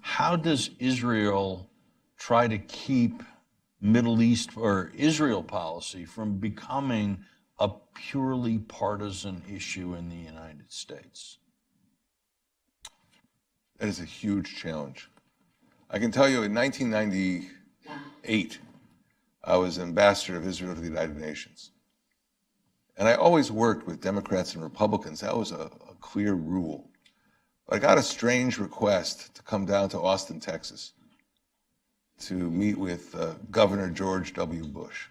how does Israel try to keep Middle East or Israel policy from becoming a purely partisan issue in the United States? That is a huge challenge. I can tell you in 1998, I was ambassador of Israel to the United Nations. And I always worked with Democrats and Republicans. That was a clear rule. But I got a strange request to come down to Austin, Texas, to meet with Governor George W. Bush.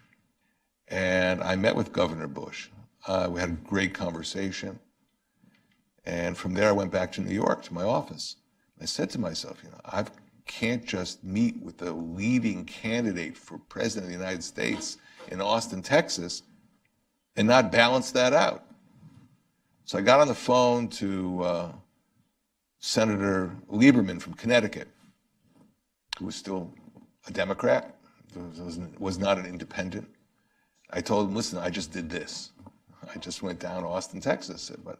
And I met with Governor Bush. We had a great conversation. And from there, I went back to New York, to my office. I said to myself, I can't just meet with the leading candidate for president of the United States in Austin, Texas, and not balance that out. So I got on the phone to Senator Lieberman from Connecticut, who was still a Democrat, was not an independent. I told him, listen, I just did this. I just went down to Austin, Texas, but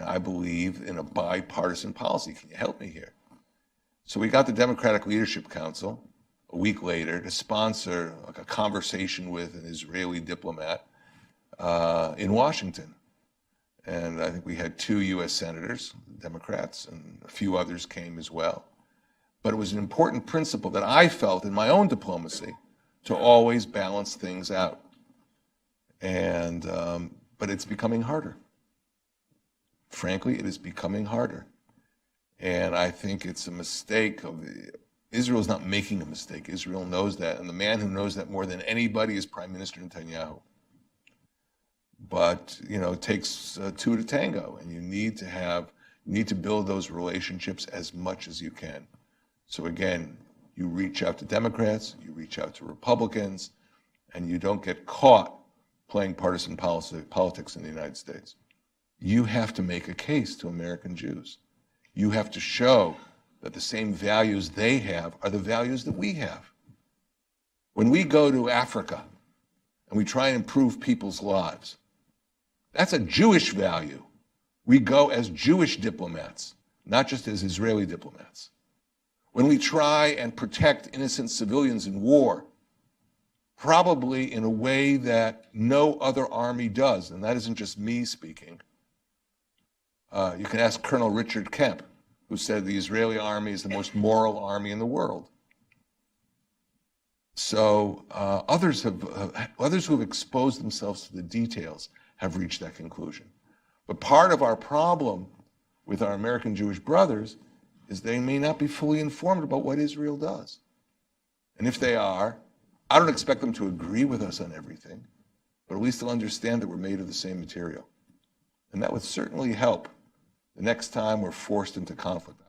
I believe in a bipartisan policy. Can you help me here? So we got the Democratic Leadership Council a week later to sponsor a conversation with an Israeli diplomat in Washington. And I think we had 2 U.S. senators, Democrats, and a few others came as well. But it was an important principle that I felt in my own diplomacy to always balance things out. And but it's becoming harder. Frankly, it is becoming harder. And I think it's a mistake Israel is not making a mistake. Israel knows that. And the man who knows that more than anybody is Prime Minister Netanyahu. But, it takes 2 to tango, and you need to build those relationships as much as you can. So again, you reach out to Democrats, you reach out to Republicans, and you don't get caught playing partisan politics in the United States. You have to make a case to American Jews. You have to show that the same values they have are the values that we have. When we go to Africa and we try and improve people's lives, that's a Jewish value. We go as Jewish diplomats, not just as Israeli diplomats. When we try and protect innocent civilians in war, probably in a way that no other army does, and that isn't just me speaking. You can ask Colonel Richard Kemp, who said the Israeli army is the most moral army in the world. So others who have exposed themselves to the details have reached that conclusion. But part of our problem with our American Jewish brothers is they may not be fully informed about what Israel does. And if they are, I don't expect them to agree with us on everything, but at least they'll understand that we're made of the same material. And that would certainly help the next time we're forced into conflict.